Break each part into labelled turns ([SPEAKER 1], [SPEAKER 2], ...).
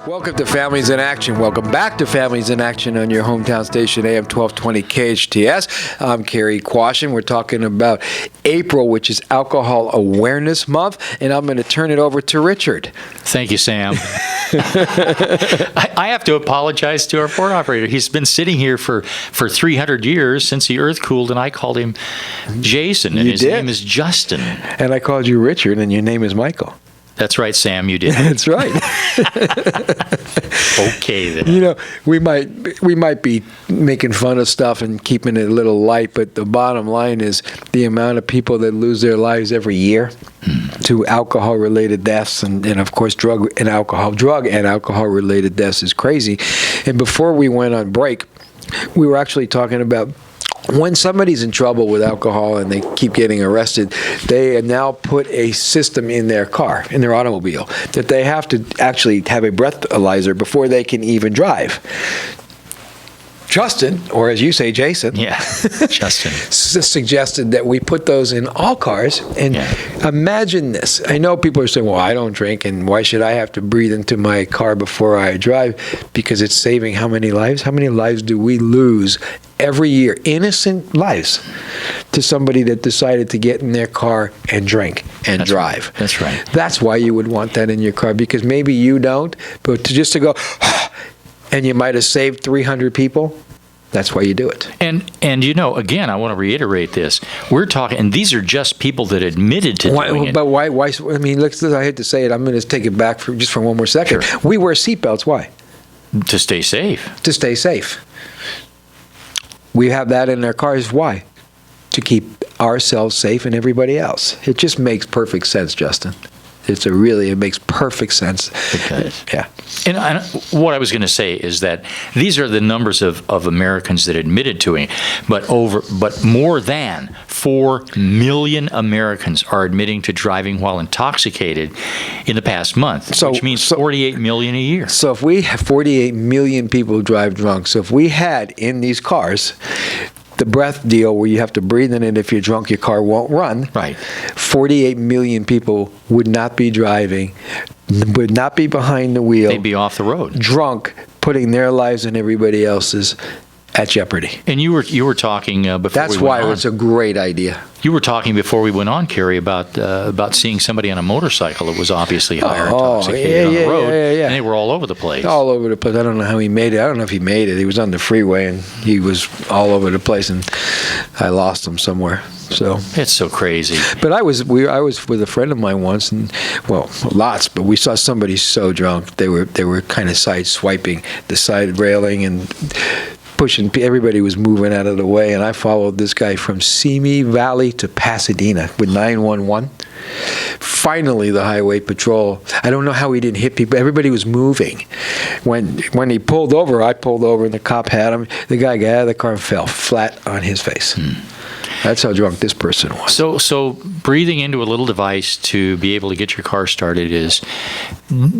[SPEAKER 1] Welcome to Families in Action. Welcome back to Families in Action on your hometown station, AM 1220 KHTS. I'm Cary KHTS. We're talking about April, which is Alcohol Awareness Month, and I'm going to turn it over to Richard.
[SPEAKER 2] Thank you, Sam. I have to apologize to our port operator. He's been sitting here for 300 years since the earth cooled, and I called him Jason, and his name is Justin.
[SPEAKER 1] And I called you Richard, and your name is Michael.
[SPEAKER 2] That's right, Sam, you did.
[SPEAKER 1] That's right.
[SPEAKER 2] Okay, then.
[SPEAKER 1] You know, we might be making fun of stuff and keeping it a little light, but the bottom line is the amount of people that lose their lives every year to alcohol-related deaths, and of course, drug and alcohol-related deaths is crazy. And before we went on break, we were actually talking about when somebody's in trouble with alcohol and they keep getting arrested, they now put a system in their car, in their automobile, that they have to actually have a breathalyzer before they can even drive. Justin, or as you say, Jason,
[SPEAKER 2] Justin,
[SPEAKER 1] suggested that we put those in all cars. And imagine this. I know people are saying, well, I don't drink, and why should I have to breathe into my car before I drive? Because it's saving how many lives? How many lives do we lose every year? Innocent lives to somebody that decided to get in their car and drink and drive.
[SPEAKER 2] Right. That's right.
[SPEAKER 1] That's why you would want that in your car, because maybe you don't, but to go, and you might have saved 300 people. That's why you do it.
[SPEAKER 2] And you know, again, I want to reiterate this. We're talking, and these are just people that admitted to doing it.
[SPEAKER 1] But why? I mean, I hate to say it. I'm going to take it back for one more second.
[SPEAKER 2] Sure.
[SPEAKER 1] We wear seatbelts. Why?
[SPEAKER 2] To stay safe.
[SPEAKER 1] To stay safe. We have that in our cars. Why? To keep ourselves safe and everybody else. It just makes perfect sense, Justin. It makes perfect sense.
[SPEAKER 2] It does.
[SPEAKER 1] Yeah.
[SPEAKER 2] And what I was going to say is that these are the numbers of Americans that admitted to it, but more than 4 million Americans are admitting to driving while intoxicated in the past month, which means 48 million a year.
[SPEAKER 1] So if we have 48 million people who drive drunk, so if we had in these cars the breath deal where you have to breathe in it, if you're drunk, your car won't run.
[SPEAKER 2] Right.
[SPEAKER 1] 48 million people would not be driving, would not be behind the wheel.
[SPEAKER 2] They'd be off the road.
[SPEAKER 1] Drunk, putting their lives and everybody else's at jeopardy.
[SPEAKER 2] And you were talking before
[SPEAKER 1] That's
[SPEAKER 2] we went
[SPEAKER 1] why
[SPEAKER 2] on.
[SPEAKER 1] it's a great idea.
[SPEAKER 2] You were talking before we went on, Cary, about seeing somebody on a motorcycle that was obviously higher intoxicated on the road, and they were all over the place.
[SPEAKER 1] All over the place. I don't know how he made it. I don't know if he made it. He was on the freeway, and he was all over the place, and I lost him somewhere. So
[SPEAKER 2] it's so crazy.
[SPEAKER 1] But I was with a friend of mine once, and lots. But we saw somebody so drunk they were kind of side swiping the side railing and pushing. Everybody was moving out of the way, and I followed this guy from Simi Valley to Pasadena with 911. Finally, the highway patrol, I don't know how he didn't hit people. Everybody was moving. When he pulled over, I pulled over, and the cop had him. The guy got out of the car and fell flat on his face. That's how drunk this person was.
[SPEAKER 2] So breathing into a little device to be able to get your car started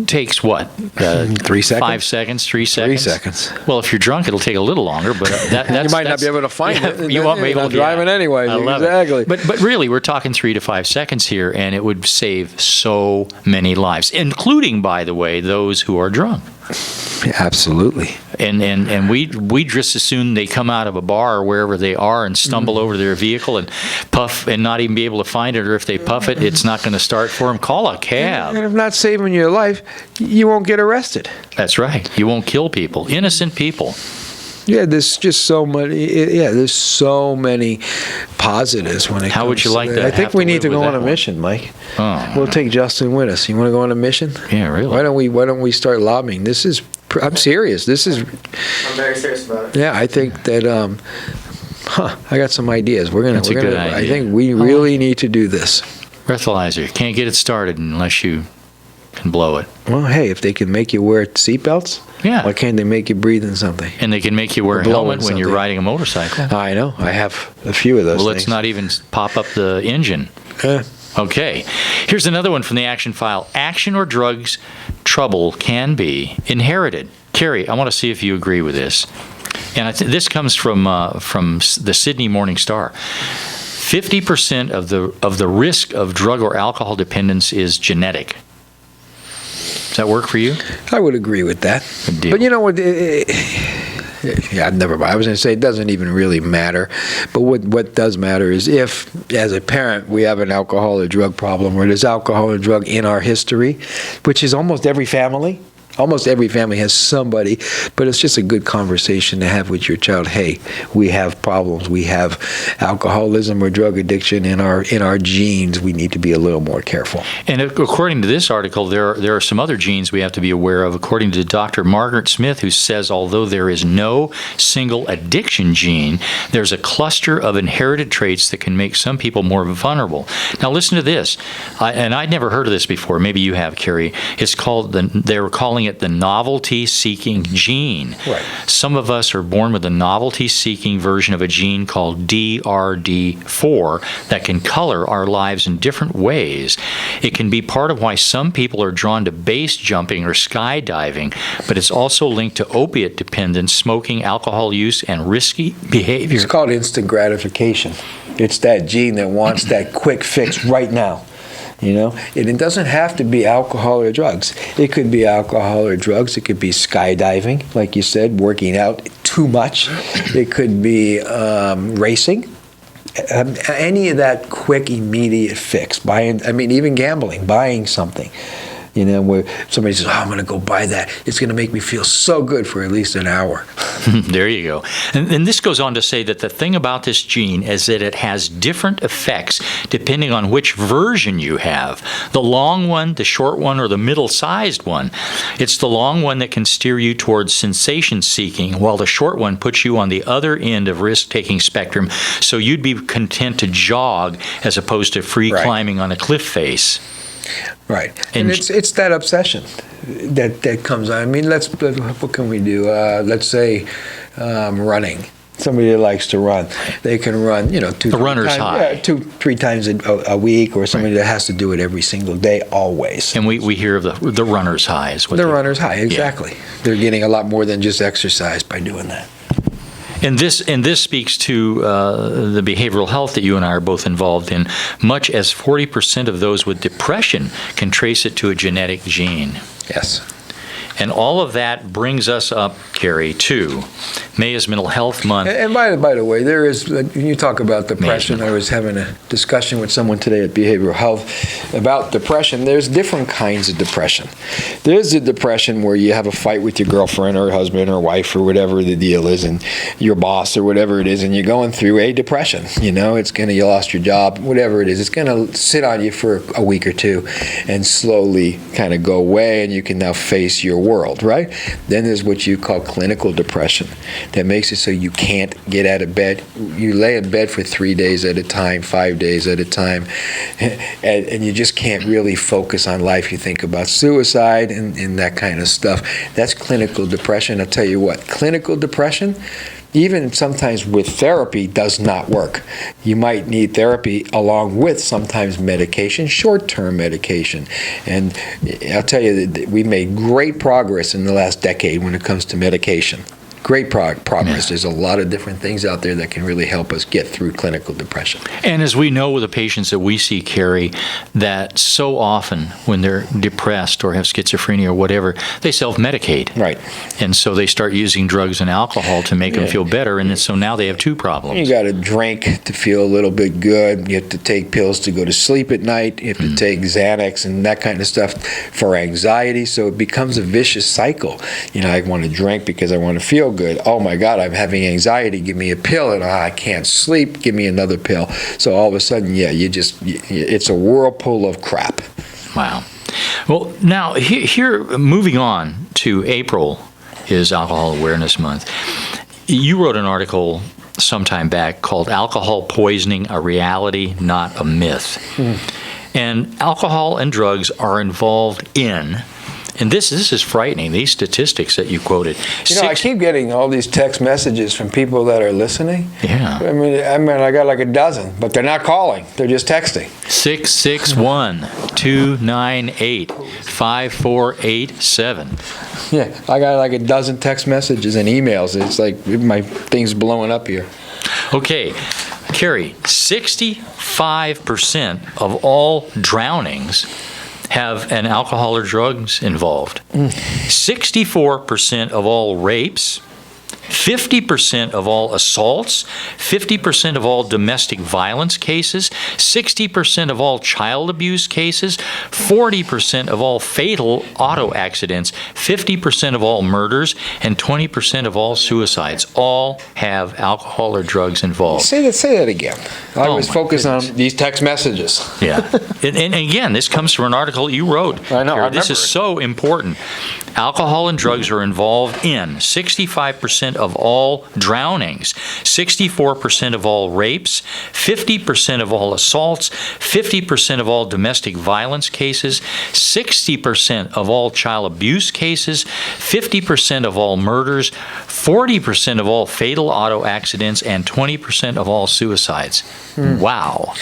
[SPEAKER 2] takes what?
[SPEAKER 1] 3 seconds?
[SPEAKER 2] 5 seconds? 3 seconds?
[SPEAKER 1] 3 seconds.
[SPEAKER 2] Well, if you're drunk, it'll take a little longer, but that's...
[SPEAKER 1] You might not be able to find it.
[SPEAKER 2] You won't be able to
[SPEAKER 1] drive it anyway.
[SPEAKER 2] I love
[SPEAKER 1] exactly.
[SPEAKER 2] It. But really, we're talking 3 to 5 seconds here, and it would save so many lives, including, by the way, those who are drunk.
[SPEAKER 1] Absolutely.
[SPEAKER 2] And we just as soon they come out of a bar or wherever they are and stumble over their vehicle and puff and not even be able to find it, or if they puff it, it's not going to start for them. Call a cab.
[SPEAKER 1] And if not saving your life, you won't get arrested.
[SPEAKER 2] That's right. You won't kill people, innocent people.
[SPEAKER 1] Yeah, there's just so many. There's so many positives when it comes.
[SPEAKER 2] How would you like
[SPEAKER 1] to
[SPEAKER 2] that?
[SPEAKER 1] I think we need to go on a mission, Mike. We'll take Justin with us. You want to go on a mission?
[SPEAKER 2] Yeah, really.
[SPEAKER 1] Why don't we start lobbying? I'm serious.
[SPEAKER 3] I'm very serious about it.
[SPEAKER 1] Yeah, I think that. I got some ideas.
[SPEAKER 2] That's a good idea.
[SPEAKER 1] I think we really need to do this.
[SPEAKER 2] Breathalyzer. Can't get it started unless you can blow it.
[SPEAKER 1] Well, hey, if they can make you wear seatbelts, why can't they make you breathe in something?
[SPEAKER 2] And they can make you wear a helmet when you're riding a motorcycle.
[SPEAKER 1] I know. I have a few of those things.
[SPEAKER 2] Let's not even pop up the engine. Okay. Here's another one from the action file. Action or drugs trouble can be inherited. Cary, I want to see if you agree with this. And this comes from the Sydney Morning Star. 50% of the risk of drug or alcohol dependence is genetic. Does that work for you?
[SPEAKER 1] I would agree with that.
[SPEAKER 2] Good deal.
[SPEAKER 1] But you know what? Yeah, never mind. I was going to say it doesn't even really matter. But what does matter is if, as a parent, we have an alcohol or drug problem, or there's alcohol or drug in our history, which is almost every family. Almost every family has somebody, but it's just a good conversation to have with your child. Hey, we have problems. We have alcoholism or drug addiction in our genes. We need to be a little more careful.
[SPEAKER 2] And according to this article, there are some other genes we have to be aware of. According to Dr. Margaret Smith, who says although there is no single addiction gene, there's a cluster of inherited traits that can make some people more vulnerable. Now listen to this, and I'd never heard of this before. Maybe you have, Cary. It's called they were calling it the novelty-seeking gene.
[SPEAKER 1] Right.
[SPEAKER 2] Some of us are born with a novelty-seeking version of a gene called DRD4 that can color our lives in different ways. It can be part of why some people are drawn to base jumping or skydiving, but it's also linked to opiate dependence, smoking, alcohol use, and risky behavior.
[SPEAKER 1] It's called instant gratification. It's that gene that wants that quick fix right now. You know, and it doesn't have to be alcohol or drugs. It could be alcohol or drugs. It could be skydiving, like you said, working out too much. It could be racing. Any of that quick, immediate fix. Even gambling, buying something. You know, where somebody says, I'm going to go buy that. It's going to make me feel so good for at least an hour.
[SPEAKER 2] There you go. And this goes on to say that the thing about this gene is that it has different effects depending on which version you have. The long one, the short one, or the middle-sized one. It's the long one that can steer you towards sensation-seeking, while the short one puts you on the other end of risk-taking spectrum, so you'd be content to jog as opposed to free climbing on a cliff face.
[SPEAKER 1] Right, and it's that obsession that comes on. I mean, what can we do? Let's say running. Somebody that likes to run, they can run, two, 3 times a week, or somebody that has to do it every single day, always.
[SPEAKER 2] And we hear of the runner's high.
[SPEAKER 1] Runner's high, exactly. Yeah. They're getting a lot more than just exercise by doing that.
[SPEAKER 2] And this speaks to the behavioral health that you and I are both involved in. Much as 40% of those with depression can trace it to a genetic gene.
[SPEAKER 1] Yes.
[SPEAKER 2] And all of that brings us up, Cary, to May is Mental Health Month.
[SPEAKER 1] And by the way, there is, when you talk about depression, I was having a discussion with someone today at Behavioral Health about depression. There's different kinds of depression. There's the depression where you have a fight with your girlfriend or husband or wife or whatever the deal is, and your boss or whatever it is, and you're going through a depression. You know, you lost your job, whatever it is. It's going to sit on you for a week or two and slowly kind of go away, and you can now face your world, right? Then there's what you call clinical depression that makes it so you can't get out of bed. You lay in bed for 3 days at a time, 5 days at a time, and you just can't really focus on life. You think about suicide and that kind of stuff. That's clinical depression. I'll tell you what, clinical depression, even sometimes with therapy, does not work. You might need therapy along with sometimes medication, short-term medication. And I'll tell you that we made great progress in the last decade when it comes to medication. Great progress. Yeah. There's a lot of different things out there that can really help us get through clinical depression.
[SPEAKER 2] And as we know with the patients that we see, Cary, that so often when they're depressed or have schizophrenia or whatever, they self-medicate.
[SPEAKER 1] Right.
[SPEAKER 2] And so they start using drugs and alcohol to make them feel better, and so now they have 2 problems.
[SPEAKER 1] You got to drink to feel a little bit good. You have to take pills to go to sleep at night. You have to take Xanax and that kind of stuff for anxiety. So it becomes a vicious cycle. You know, I want to drink because I want to feel good. Oh my God, I'm having anxiety. Give me a pill, and I can't sleep. Give me another pill. So all of a sudden, it's a whirlpool of crap.
[SPEAKER 2] Wow. Well, now here, moving on to April is Alcohol Awareness Month. You wrote an article sometime back called "Alcohol Poisoning: A Reality, Not a Myth." And alcohol and drugs are involved in. And this is frightening, these statistics that you quoted.
[SPEAKER 1] I keep getting all these text messages from people that are listening.
[SPEAKER 2] Yeah.
[SPEAKER 1] I mean, I got like a dozen, but they're not calling. They're just texting.
[SPEAKER 2] 661-298-5487.
[SPEAKER 1] Yeah, I got like a dozen text messages and emails. It's like my thing's blowing up here.
[SPEAKER 2] Okay, Cary, 65% of all drownings have an alcohol or drugs involved. 64% of all rapes, 50% of all assaults, 50% of all domestic violence cases, 60% of all child abuse cases, 40% of all fatal auto accidents, 50% of all murders, and 20% of all suicides all have alcohol or drugs involved.
[SPEAKER 1] Say that again. I
[SPEAKER 2] Oh,
[SPEAKER 1] was
[SPEAKER 2] my
[SPEAKER 1] focused
[SPEAKER 2] goodness.
[SPEAKER 1] on these text messages.
[SPEAKER 2] Yeah. And again, this comes from an article you wrote.
[SPEAKER 1] I know, I
[SPEAKER 2] This is
[SPEAKER 1] remember it.
[SPEAKER 2] so important. Alcohol and drugs are involved in 65% of all drownings, 64% of all rapes, 50% of all assaults, 50% of all domestic violence cases, 60% of all child abuse cases, 50% of all murders, 40% of all fatal auto accidents, and 20% of all suicides. Wow.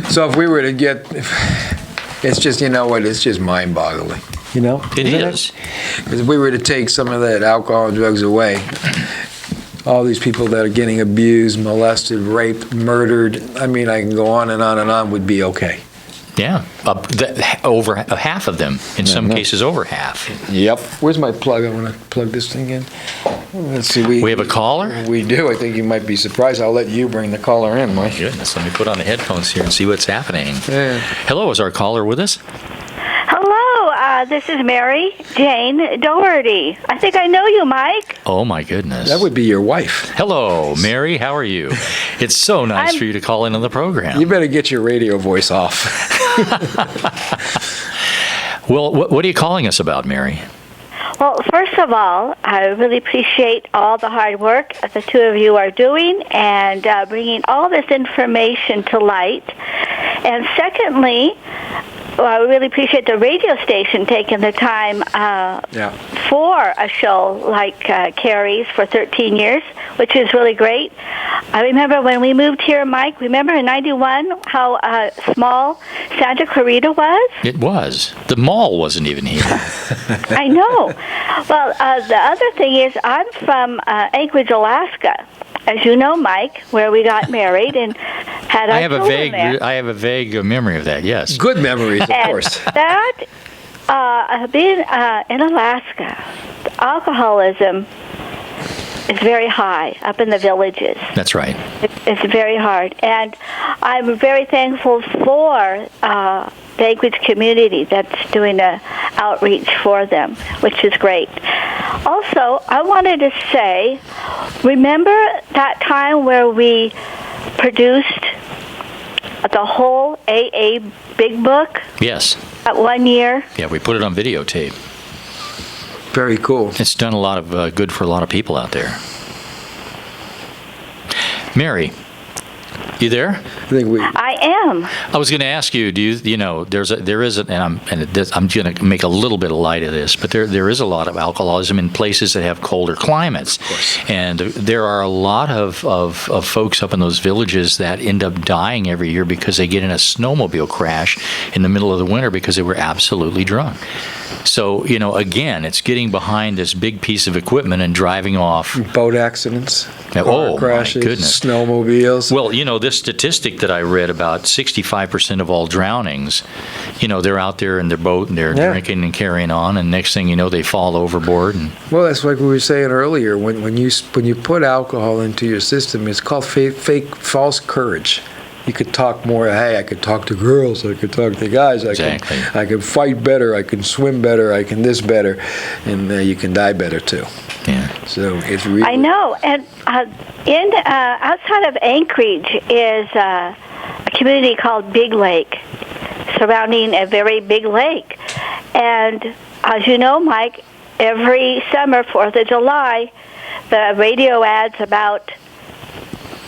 [SPEAKER 1] So if we were to get, it's just, you know what, it's just mind-boggling. You know?
[SPEAKER 2] It
[SPEAKER 1] Isn't
[SPEAKER 2] is.
[SPEAKER 1] Because if we were to take some of that alcohol and drugs away, all these people that are getting abused, molested, raped, murdered, I mean, I can go on and on, would be okay.
[SPEAKER 2] Yeah, over half of them. In some cases, over half.
[SPEAKER 1] Yep. Where's my plug? I want to plug this thing in. Let's see.
[SPEAKER 2] We have a caller?
[SPEAKER 1] We do. I think you might be surprised. I'll let you bring the caller in, Mike.
[SPEAKER 2] Goodness, let me put on the headphones here and see what's happening.
[SPEAKER 1] Yeah.
[SPEAKER 2] Hello, is our caller with us?
[SPEAKER 4] Hello, this is Mary Jane Doherty. I think I know you, Mike.
[SPEAKER 2] Oh, my goodness.
[SPEAKER 1] That would be your wife.
[SPEAKER 2] Hello, Mary. How are you? It's so nice
[SPEAKER 4] I'm-
[SPEAKER 2] for you to call in on the program.
[SPEAKER 1] You better get your radio voice off.
[SPEAKER 2] Well, what are you calling us about, Mary?
[SPEAKER 4] Well, first of all, I really appreciate all the hard work that the two of you are doing and bringing all this information to light. And secondly, I really appreciate the radio station taking the time for a show like Cary's for 13 years, which is really great. I remember when we moved here, Mike, remember in 91 how small Santa Clarita was?
[SPEAKER 2] It was. The mall wasn't even here.
[SPEAKER 4] I know. Well, the other thing is I'm from Anchorage, Alaska, as you know, Mike, where we got married and had our
[SPEAKER 2] I have a vague memory of that. Yes.
[SPEAKER 1] Good memories, of course.
[SPEAKER 4] That being in Alaska, alcoholism is very high up in the villages.
[SPEAKER 2] That's right.
[SPEAKER 4] It's very hard, and I'm very thankful for the Anchorage community that's doing a outreach for them, which is great. Also, I wanted to say, remember that time where we produced the whole AA Big Book
[SPEAKER 2] Yes.
[SPEAKER 4] at 1 year?
[SPEAKER 2] Yeah, we put it on videotape.
[SPEAKER 1] Very cool.
[SPEAKER 2] It's done a lot of good for a lot of people out there. Mary, you there?
[SPEAKER 1] I think we.
[SPEAKER 4] I am.
[SPEAKER 2] I was going to ask you. I'm going to make a little bit of light of this, but there is a lot of alcoholism in places that have colder climates, and there are a lot of folks up in those villages that end up dying every year because they get in a snowmobile crash in the middle of the winter because they were absolutely drunk. So, again, it's getting behind this big piece of equipment and driving off.
[SPEAKER 1] Boat accidents,
[SPEAKER 2] Oh,
[SPEAKER 1] car
[SPEAKER 2] my
[SPEAKER 1] crashes,
[SPEAKER 2] goodness.
[SPEAKER 1] snowmobiles.
[SPEAKER 2] Well, this statistic that I read about 65% of all drownings, they're out there in their boat and they're drinking and carrying on, and next thing you know, they fall overboard. And
[SPEAKER 1] Well, that's like we were saying earlier. When you put alcohol into your system, it's called fake false courage. You could talk more. Hey, I could talk to girls. I could talk to guys.
[SPEAKER 2] Exactly.
[SPEAKER 1] I can fight better. I can swim better. I can this better, and you can die better too.
[SPEAKER 2] yeah,
[SPEAKER 1] So it's really.
[SPEAKER 4] I know. And outside of Anchorage is a community called Big Lake, surrounding a very big lake. And as you know, Mike, every summer, 4th of July, the radio ads about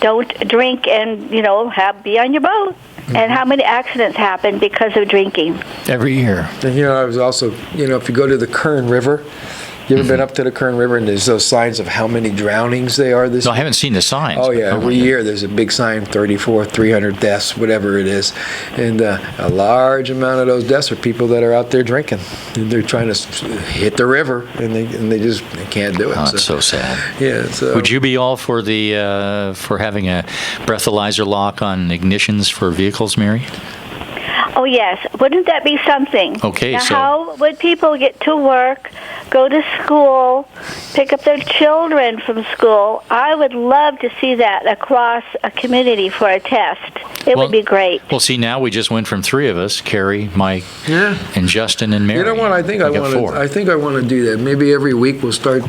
[SPEAKER 4] don't drink and, be on your boat. Mm-hmm. And how many accidents happen because of drinking.
[SPEAKER 2] every year.
[SPEAKER 1] And I was also, if you go to the Kern River, you ever been up to the Kern River and there's those signs of how many drownings they are this
[SPEAKER 2] No, I
[SPEAKER 1] year?
[SPEAKER 2] haven't seen the signs.
[SPEAKER 1] Oh, yeah.
[SPEAKER 2] but-
[SPEAKER 1] Every year there's a big sign, 300 deaths, whatever it is. And a large amount of those deaths are people that are out there drinking. And they're trying to hit the river, and they just can't do it.
[SPEAKER 2] Oh, it's so sad.
[SPEAKER 1] Yeah. So,
[SPEAKER 2] Would you be all for for having a breathalyzer lock on ignitions for vehicles, Mary?
[SPEAKER 4] Oh, yes. Wouldn't that be something?
[SPEAKER 2] Okay,
[SPEAKER 4] now,
[SPEAKER 2] so
[SPEAKER 4] how would people get to work, go to school, pick up their children from school? I would love to see that across a community for a test. It would be great.
[SPEAKER 2] Well, see, now we just went from 3 of us, Cary, Mike, and Justin and Mary.
[SPEAKER 1] You know what? I think I want to do that. Maybe every week we'll start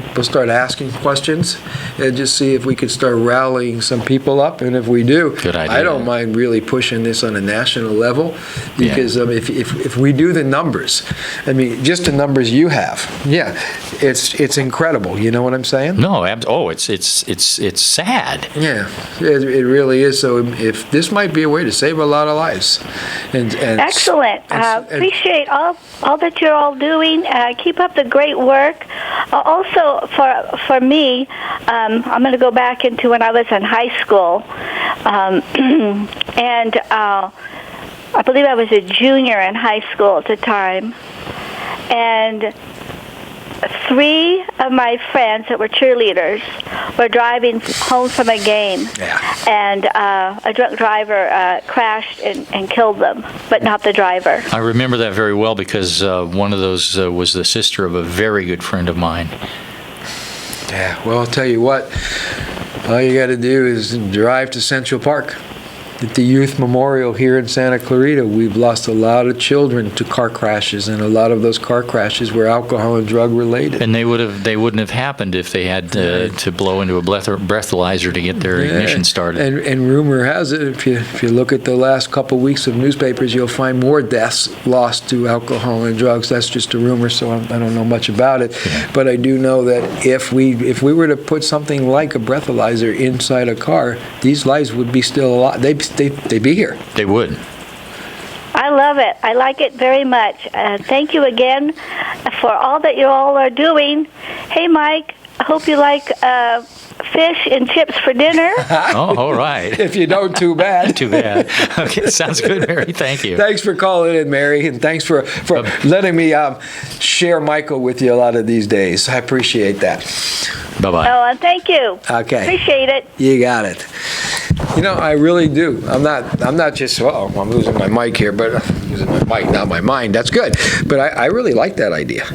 [SPEAKER 1] asking questions and just see if we could start rallying some people up. And if we do,
[SPEAKER 2] good idea.
[SPEAKER 1] I don't mind really pushing this on a national level, because if we do the numbers, I mean, just the numbers you have, it's incredible. You know what I'm saying?
[SPEAKER 2] No, it's sad.
[SPEAKER 1] Yeah, it really is. So if this might be a way to save a lot of lives. And
[SPEAKER 4] excellent. Appreciate all that you're all doing. Keep up the great work. Also, for me, I'm going to go back into when I was in high school, and I believe I was a junior in high school at the time, and 3 of my friends that were cheerleaders were driving home from a game, and a drunk driver crashed and killed them, but not the driver.
[SPEAKER 2] I remember that very well because one of those was the sister of a very good friend of mine.
[SPEAKER 1] Yeah, well, I'll tell you what, all you got to do is drive to Central Park. At the Youth Memorial here in Santa Clarita, we've lost a lot of children to car crashes, and a lot of those car crashes were alcohol and drug related.
[SPEAKER 2] And they wouldn't have happened if they had to blow into a breathalyzer to get their ignition started.
[SPEAKER 1] And rumor has it, if you look at the last couple weeks of newspapers, you'll find more deaths lost to alcohol and drugs. That's just a rumor, so I don't know much about it. Yeah. But I do know that if we were to put something like a breathalyzer inside a car, these lives would be still alive. They'd be here.
[SPEAKER 2] They would.
[SPEAKER 4] I love it. I like it very much. Thank you again for all that you all are doing. Hey, Mike, I hope you like fish and chips for dinner.
[SPEAKER 2] Oh, all right.
[SPEAKER 1] If you don't, too bad.
[SPEAKER 2] Too bad. Okay, sounds good, Mary. Thank you.
[SPEAKER 1] Thanks for calling in, Mary, and thanks for letting me share Michael with you a lot of these days. I appreciate that.
[SPEAKER 2] Bye-bye.
[SPEAKER 4] Oh, and thank you.
[SPEAKER 1] Okay.
[SPEAKER 4] Appreciate it.
[SPEAKER 1] You got it. You know, I really do. I'm not just, I'm losing my mic here, but I'm using my mic, not my mind. That's good. But I really like that idea.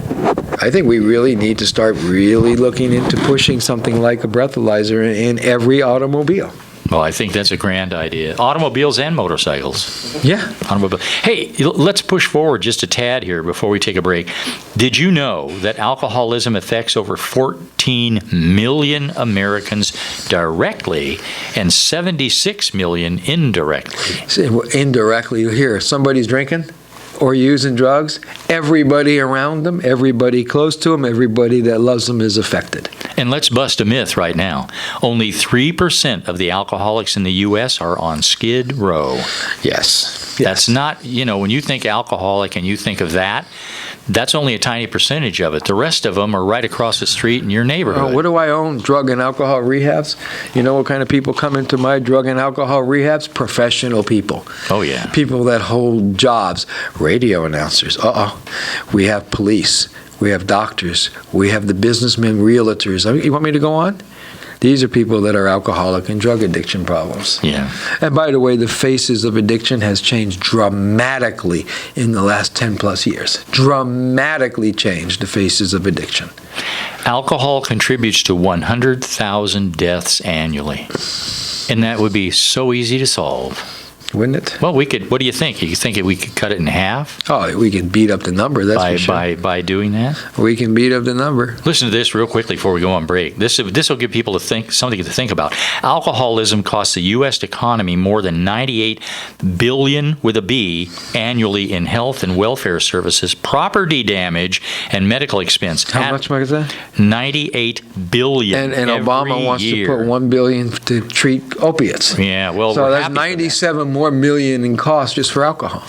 [SPEAKER 1] I think we really need to start really looking into pushing something like a breathalyzer in every automobile.
[SPEAKER 2] Well, I think that's a grand idea. Automobiles and motorcycles.
[SPEAKER 1] Yeah.
[SPEAKER 2] Hey, let's push forward just a tad here before we take a break. Did you know that alcoholism affects over 14 million Americans directly and 76 million indirectly?
[SPEAKER 1] Indirectly, here, somebody's drinking or using drugs, everybody around them, everybody close to them, everybody that loves them is affected.
[SPEAKER 2] And let's bust a myth right now. Only 3% of the alcoholics in the U.S. are on Skid Row.
[SPEAKER 1] Yes.
[SPEAKER 2] That's not, when you think alcoholic and you think of that, that's only a tiny percentage of it. The rest of them are right across the street in your neighborhood.
[SPEAKER 1] What do I own? Drug and alcohol rehabs. You know what kind of people come into my drug and alcohol rehabs? Professional people.
[SPEAKER 2] Oh, yeah.
[SPEAKER 1] People that hold jobs. Radio announcers. We have police. We have doctors. We have the businessmen, realtors. You want me to go on? These are people that are alcoholic and drug addiction problems.
[SPEAKER 2] Yeah.
[SPEAKER 1] And by the way, the faces of addiction has changed dramatically in the last 10 plus years. Dramatically changed the faces of addiction.
[SPEAKER 2] Alcohol contributes to 100,000 deaths annually. And that would be so easy to solve.
[SPEAKER 1] Wouldn't it?
[SPEAKER 2] Well, we could. What do you think? You think we could cut it in half?
[SPEAKER 1] Oh, we can beat up the number. That's for sure.
[SPEAKER 2] By doing that,
[SPEAKER 1] we can beat up the number.
[SPEAKER 2] Listen to this real quickly before we go on break. This will give people something to think about. Alcoholism costs the U.S. economy more than $98 billion with a B annually in health and welfare services, property damage, and medical expense.
[SPEAKER 1] How much is that?
[SPEAKER 2] $98 billion.
[SPEAKER 1] And Obama wants to put $1 billion to treat opiates.
[SPEAKER 2] Yeah, well,
[SPEAKER 1] so that's 97 more million in cost just for alcohol.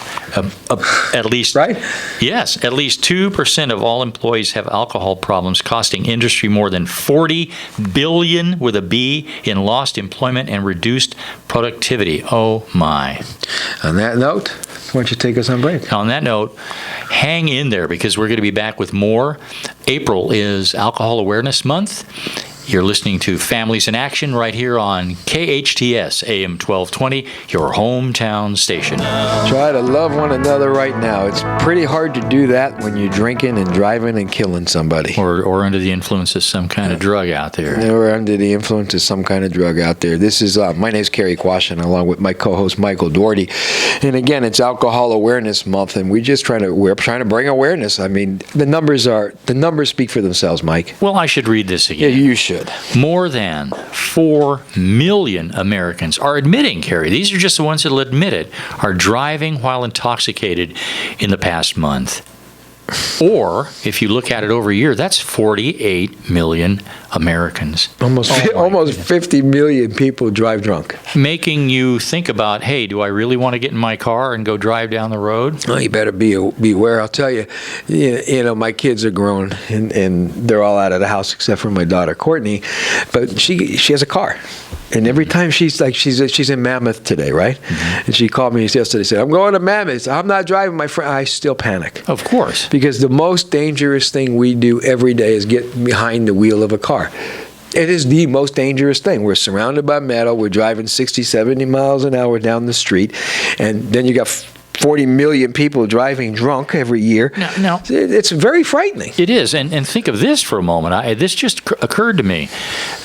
[SPEAKER 2] At least,
[SPEAKER 1] right?
[SPEAKER 2] Yes, at least 2% of all employees have alcohol problems, costing industry more than $40 billion with a B in lost employment and reduced productivity. Oh my!
[SPEAKER 1] On that note, why don't you take us on break?
[SPEAKER 2] On that note, hang in there because we're going to be back with more. April is Alcohol Awareness Month. You're listening to Families in Action right here on KHTS AM 1220, your hometown station.
[SPEAKER 1] Try to love one another right now. It's pretty hard to do that when you're drinking and driving and killing somebody.
[SPEAKER 2] Or under the influence of some kind of drug out there.
[SPEAKER 1] Or under the influence of some kind of drug out there. This is, my name is Cary KHTS, along with my co-host Michael Doherty. And again, it's Alcohol Awareness Month, and we're trying to bring awareness. I mean, the numbers speak for themselves, Mike.
[SPEAKER 2] Well, I should read this again.
[SPEAKER 1] Yeah, you should.
[SPEAKER 2] More than 4 million Americans are admitting, Cary, these are just the ones that will admit it, are driving while intoxicated in the past month. Or, if you look at it over a year, that's 48 million Americans.
[SPEAKER 1] Almost 50 million people drive drunk.
[SPEAKER 2] Making you think about, hey, do I really want to get in my car and go drive down the road?
[SPEAKER 1] Well, you better beware. I'll tell you, my kids are grown, and they're all out of the house except for my daughter, Courtney. But she has a car. And every time she's in Mammoth today, right? Mm-hmm. And she called me yesterday, said, I'm going to Mammoth. I'm not driving, my friend. I still panic.
[SPEAKER 2] Of course.
[SPEAKER 1] Because the most dangerous thing we do every day is get behind the wheel of a car. It is the most dangerous thing. We're surrounded by metal. We're driving 60, 70 miles an hour down the street. And then you got 40 million people driving drunk every year.
[SPEAKER 2] No.
[SPEAKER 1] It's very frightening.
[SPEAKER 2] It is. And think of this for a moment. This just occurred to me.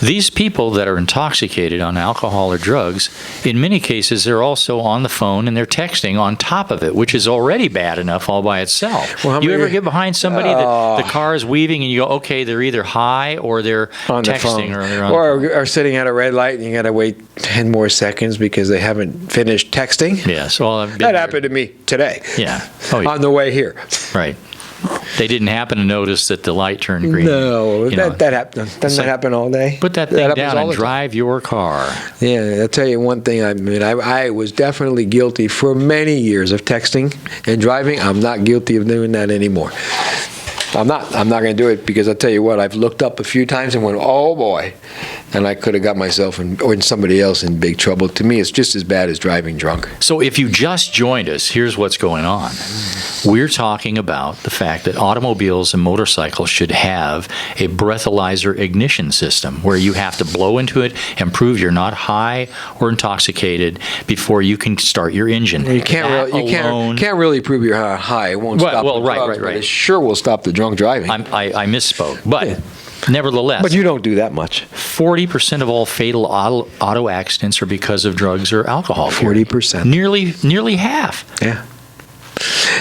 [SPEAKER 2] These people that are intoxicated on alcohol or drugs, in many cases, they're also on the phone and they're texting on top of it, which is already bad enough all by itself. Well, you ever get behind somebody that the car is weaving and you go, okay, they're either high or they're
[SPEAKER 1] on
[SPEAKER 2] texting
[SPEAKER 1] the
[SPEAKER 2] or they're on the phone.
[SPEAKER 1] Or sitting at a red light and you got to wait 10 more seconds because they haven't finished texting?
[SPEAKER 2] Yes. Well,
[SPEAKER 1] that happened to me today.
[SPEAKER 2] Yeah. Oh, yeah.
[SPEAKER 1] On the way here.
[SPEAKER 2] Right. They didn't happen to notice that the light turned green.
[SPEAKER 1] No, that happens. Doesn't that happen all day?
[SPEAKER 2] Put that thing down and drive your car.
[SPEAKER 1] Yeah, I'll tell you one thing. I was definitely guilty for many years of texting and driving. I'm not guilty of doing that anymore. I'm not going to do it because I'll tell you what, I've looked up a few times and went, oh boy, and I could have got myself or somebody else in big trouble. To me, it's just as bad as driving drunk.
[SPEAKER 2] So if you just joined us, here's what's going on. We're talking about the fact that automobiles and motorcycles should have a breathalyzer ignition system where you have to blow into it and prove you're not high or intoxicated before you can start your engine.
[SPEAKER 1] You can't really prove you're high. It won't stop the drugs, but it sure will stop the drunk driving.
[SPEAKER 2] I misspoke, but nevertheless.
[SPEAKER 1] But you don't do that much.
[SPEAKER 2] 40% of all fatal auto accidents are because of drugs or alcohol.
[SPEAKER 1] 40%.
[SPEAKER 2] Nearly half.
[SPEAKER 1] Yeah.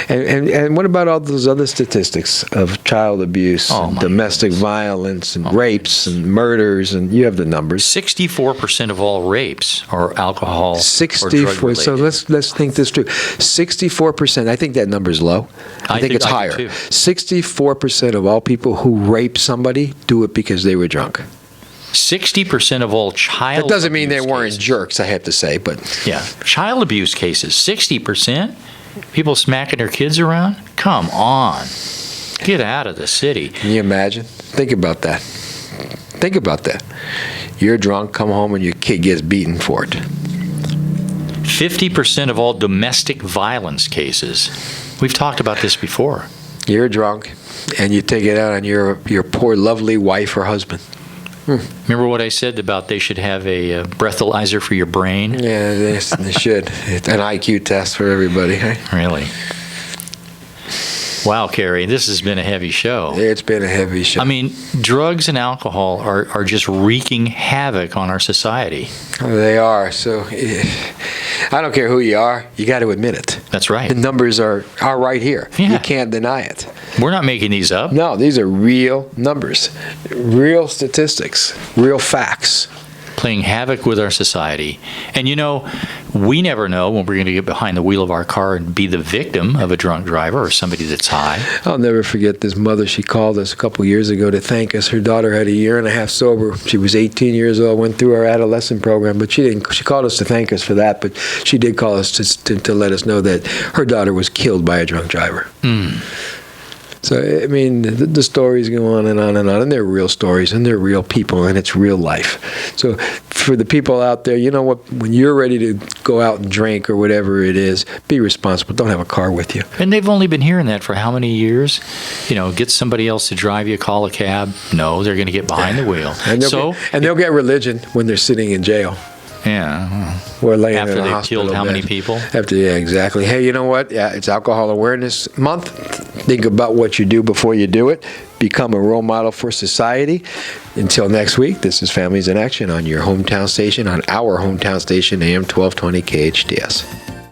[SPEAKER 1] And what about all those other statistics of child abuse, and domestic violence, and rapes, and murders, and you have the numbers.
[SPEAKER 2] 64% of all rapes are alcohol or drug related.
[SPEAKER 1] So let's think this through. 64%. I think that number is low. I think it's higher. 64% of all people who rape somebody do it because they were drunk.
[SPEAKER 2] 60% of all child abuse.
[SPEAKER 1] That doesn't mean they weren't
[SPEAKER 2] cases.
[SPEAKER 1] Jerks, I have to say, but
[SPEAKER 2] yeah, child abuse cases. 60%. People smacking their kids around? Come on. Get out of the city.
[SPEAKER 1] Can you imagine? Think about that. Think about that. You're drunk, come home, and your kid gets beaten for it.
[SPEAKER 2] 50% of all domestic violence cases. We've talked about this before.
[SPEAKER 1] You're drunk, and you take it out on your poor, lovely wife or husband.
[SPEAKER 2] Remember what I said about they should have a breathalyzer for your brain?
[SPEAKER 1] Yeah, they should. It's an IQ test for everybody. Right?
[SPEAKER 2] Really? Wow, Cary, this has been a heavy show.
[SPEAKER 1] It's been a heavy show.
[SPEAKER 2] I mean, drugs and alcohol are just wreaking havoc on our society.
[SPEAKER 1] They are. So I don't care who you are. You got to admit it.
[SPEAKER 2] That's right.
[SPEAKER 1] The numbers are right here.
[SPEAKER 2] Yeah.
[SPEAKER 1] You can't deny it.
[SPEAKER 2] We're not making these up.
[SPEAKER 1] No, these are real numbers, real statistics, real facts.
[SPEAKER 2] Playing havoc with our society. And we never know when we're going to get behind the wheel of our car and be the victim of a drunk driver or somebody that's high.
[SPEAKER 1] I'll never forget this mother. She called us a couple years ago to thank us. Her daughter had a year and a half sober. She was 18 years old, went through our adolescent program, but she called us to thank us for that, but she did call us to let us know that her daughter was killed by a drunk driver. So, I mean, the stories go on and on and on, and they're real stories, and they're real people, and it's real life. So for the people out there, you know what? When you're ready to go out and drink or whatever it is, be responsible. Don't have a car with you.
[SPEAKER 2] And they've only been hearing that for how many years? Get somebody else to drive you, call a cab. No, they're going to get behind the wheel.
[SPEAKER 1] And they'll get religion when they're sitting in jail.
[SPEAKER 2] Yeah.
[SPEAKER 1] Or laying
[SPEAKER 2] After
[SPEAKER 1] in a
[SPEAKER 2] they've
[SPEAKER 1] hospital
[SPEAKER 2] killed how
[SPEAKER 1] bed.
[SPEAKER 2] many people?
[SPEAKER 1] Yeah, exactly. Hey, you know what? Yeah, it's Alcohol Awareness Month. Think about what you do before you do it. Become a role model for society. Until next week, this is Families in Action on your hometown station, on our hometown station, AM 1220 KHTS.